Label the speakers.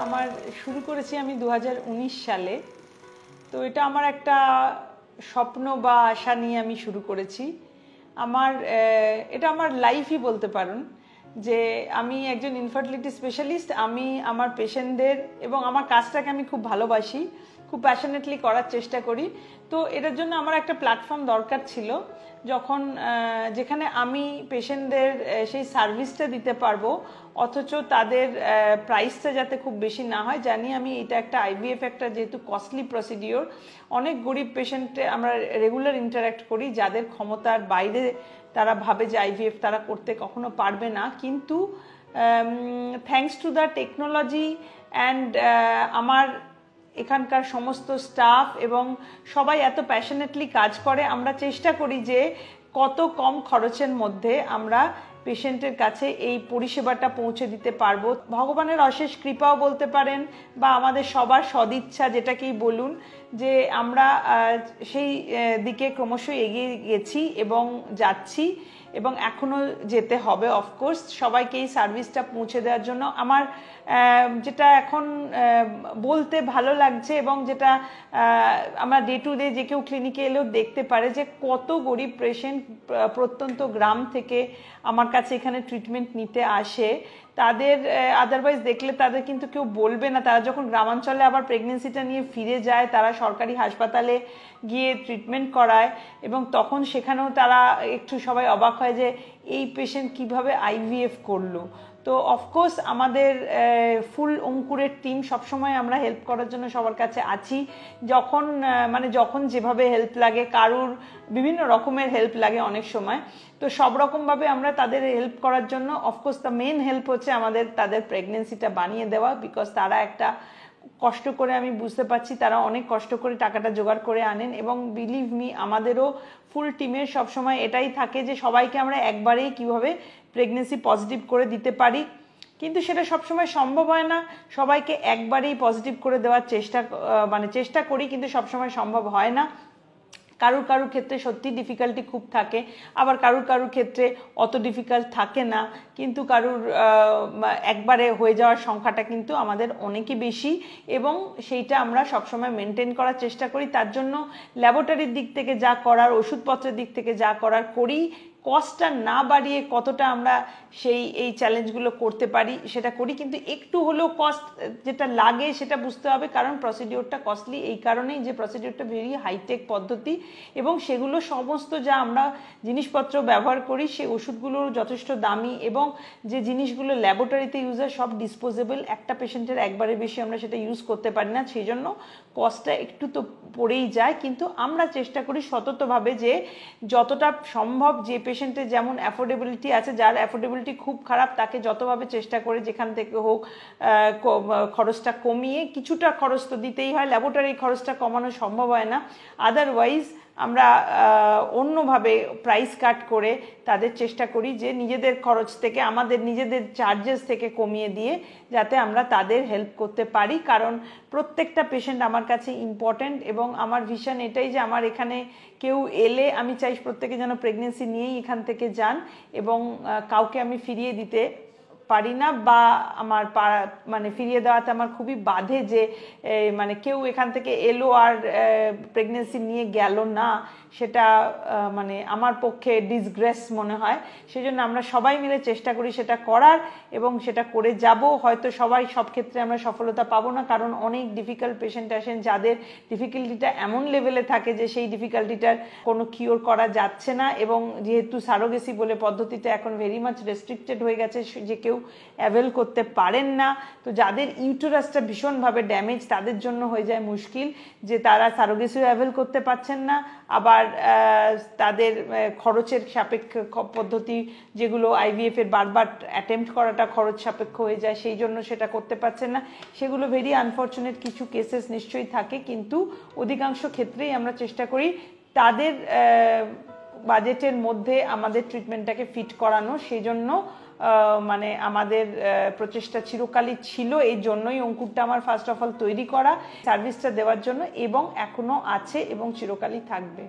Speaker 1: আমার শুরু করেছি আমি 2019 সালে। তো এটা আমার একটা স্বপ্ন বা আশা নিয়ে আমি শুরু করেছি। এটা আমার লাইফই বলতে পারেন যে আমি একজন ইনফার্টিলিটি স্পেশালিস্ট। আমি আমার পেশেন্টদের এবং আমার কাজটাকে আমি খুব ভালোবাসি, খুব প্যাশনেটলি করার চেষ্টা করি। তো এটার জন্য আমার একটা প্ল্যাটফর্ম দরকার ছিল যেখানে আমি পেশেন্টদের সেই সার্ভিসটা দিতে পারবো, অথচ তাদের প্রাইসটা যাতে খুব বেশি না হয়। জানি আমি এটা একটা আইভিএফ একটা যেহেতু কস্টলি প্রসিডিওর, অনেক গরিব পেশেন্টে আমরা রেগুলার ইন্টারাক্ট করি যাদের ক্ষমতার বাইরে তারা ভাবে যে আইভিএফ তারা করতে কখনো পারবে না। কিন্তু thanks to the technology and আমার এখানকার সমস্ত স্টাফ এবং সবাই এত প্যাশনেটলি কাজ করে, আমরা চেষ্টা করি যে কত কম খরচের মধ্যে আমরা পেশেন্টের কাছে এই পরিষেবাটা পৌঁছে দিতে পারবো। ভগবানের অশেষ কৃপাও বলতে পারেন বা আমাদের সবার সদিচ্ছা যেটাকেই বলুন, যে আমরা সেই দিকে ক্রমশই এগিয়ে গেছি এবং যাচ্ছি এবং এখনও যেতে হবে। অফকোর্স সবাইকে এই সার্ভিসটা পৌঁছে দেওয়ার জন্য আমার যেটা এখন বলতে ভালো লাগছে এবং যেটা আমরা ডে টু ডে যে কেউ ক্লিনিকে এলেও দেখতে পারে যে কত গরিব পেশেন্ট প্রত্যন্ত গ্রাম থেকে আমার কাছে এখানে ট্রিটমেন্ট নিতে আসে। তাদের আদারওয়াইজ দেখলে তাদের কিন্তু কেউ বলবে না। তারা যখন গ্রামাঞ্চলে আবার প্রেগনেন্সিটা নিয়ে ফিরে যায়, তারা সরকারি হাসপাতালে গিয়ে ট্রিটমেন্ট করায় এবং তখন সেখানেও তারা একটু সবাই অবাক হয় যে এই পেশেন্ট কিভাবে আইভিএফ করলো। তো অফকোর্স আমাদের ফুল অঙ্কুরের টিম সবসময় আমরা হেল্প করার জন্য সবার কাছে আছি। যখন যেভাবে হেল্প লাগে, কারুর বিভিন্ন রকমের হেল্প লাগে অনেক সময়, তো সব রকমভাবে আমরা তাদের হেল্প করার জন্য অফকোর্স দ্য মেন হেল্প হচ্ছে আমাদের তাদের প্রেগনেন্সিটা বানিয়ে দেওয়া। বিকজ তারা একটা কষ্ট করে, আমি বুঝতে পারছি তারা অনেক কষ্ট করে টাকাটা জোগাড় করে আনেন এবং বিলিভ মি আমাদেরও ফুল টিমের সবসময় এটাই থাকে যে সবাইকে আমরা একবারেই কিভাবে প্রেগনেন্সি পজিটিভ করে দিতে পারি। কিন্তু সেটা সবসময় সম্ভব হয় না। সবাইকে একবারেই পজিটিভ করে দেওয়ার চেষ্টা করি, কিন্তু সবসময় সম্ভব হয় না। কারুর ক্ষেত্রে সত্যি ডিফিকাল্টি খুব থাকে, আবার কারুর ক্ষেত্রে অত ডিফিকাল্ট থাকে না। কিন্তু একবারে হয়ে যাওয়ার সংখ্যাটা কিন্তু আমাদের অনেকই বেশি এবং সেইটা আমরা সবসময় মেনটেন করার চেষ্টা করি। তার জন্য ল্যাবরেটরির দিক থেকে যা করার, ওষুধপত্রের দিক থেকে যা করার করি। কস্টটা না বাড়িয়ে কতটা আমরা এই চ্যালেঞ্জগুলো করতে পারি সেটা করি, কিন্তু একটু হলেও কস্ট যেটা লাগে সেটা বুঝতে হবে, কারণ প্রসিডিওরটা কস্টলি এই কারণেই যে প্রসিডিওরটা ভেরি হাইটেক পদ্ধতি এবং সেগুলো সমস্ত যা আমরা জিনিসপত্র ব্যবহার করি সেই ওষুধগুলো যথেষ্ট দামি এবং যে জিনিসগুলো ল্যাবরেটরিতে ইউজ হয় সব ডিসপোজেবল। একটা পেশেন্টের একবারে বেশি আমরা সেটা ইউজ করতে পারি না, সেই জন্য কস্টটা একটু তো পড়েই যায়। কিন্তু আমরা চেষ্টা করি সততভাবে যে যতটা সম্ভব যে পেশেন্টের যেমন অ্যাফোর্ডেবিলিটি আছে, যার অ্যাফোর্ডেবিলিটি খুব খারাপ তাকে যতভাবে চেষ্টা করে যেখান থেকে হোক খরচটা কমিয়ে, কিছুটা খরচ তো দিতেই হয়, ল্যাবরেটরি খরচটা কমানো সম্ভব হয় না। আদারওয়াইজ আমরা অন্যভাবে প্রাইস কাট করে তাদের চেষ্টা করি যে নিজেদের খরচ থেকে, আমাদের নিজেদের চার্জেস থেকে কমিয়ে দিয়ে যাতে আমরা তাদের হেল্প করতে পারি। কারণ প্রত্যেকটা পেশেন্ট আমার কাছে ইম্পর্ট্যান্ট এবং আমার ভিশন এটাই যে আমার এখানে কেউ এলে আমি চাই প্রত্যেকে যেন প্রেগনেন্সি নিয়েই এখান থেকে যান এবং কাউকে আমি ফিরিয়ে দিতে পারি না বা আমার ফিরিয়ে দেওয়াতে আমার খুবই বাধে যে কেউ এখান থেকে এলো আর প্রেগনেন্সি নিয়ে গেল না, সেটা আমার পক্ষে ডিসগ্রেস মনে হয়। সেজন্য আমরা সবাই মিলে চেষ্টা করি সেটা করার এবং সেটা করে যাব। হয়তো সবাই সব ক্ষেত্রে আমরা সফলতা পাবো না, কারণ অনেক ডিফিকাল্ট পেশেন্ট আসেন যাদের ডিফিকাল্টিটা এমন লেভেলে থাকে যে সেই ডিফিকাল্টিটার কোনো কিওর করা যাচ্ছে না এবং যেহেতু সারোগেসি বলে পদ্ধতিটা এখন ভেরি মাচ রেস্ট্রিক্টেড হয়ে গেছে, যে কেউ অ্যাভেল করতে পারেন না। তো যাদের ইউটেরাসটা ভীষণভাবে ড্যামেজ তাদের জন্য হয়ে যায় মুশকিল, যে তারা সারোগেসিও অ্যাভেল করতে পারছেন না, আবার তাদের খরচের সাপেক্ষ পদ্ধতি যেগুলো আইভিএফ এর বারবার অ্যাটেম্প্ট করাটা খরচ সাপেক্ষ হয়ে যায়, সেই জন্য সেটা করতে পারছেন না। সেগুলো ভেরি আনফর্চুনেট কিছু কেসেস নিশ্চয়ই থাকে, কিন্তু অধিকাংশ ক্ষেত্রেই আমরা চেষ্টা করি তাদের বাজেটের মধ্যে আমাদের ট্রিটমেন্টটাকে ফিট করানো। সেই জন্য আমাদের প্রচেষ্টা চিরকালই ছিল, এই জন্যই অঙ্কুরটা আমার ফার্স্ট অফ অল তৈরি করা, সার্ভিসটা দেওয়ার জন্য, এবং এখনো আছে এবং চিরকালই থাকবে।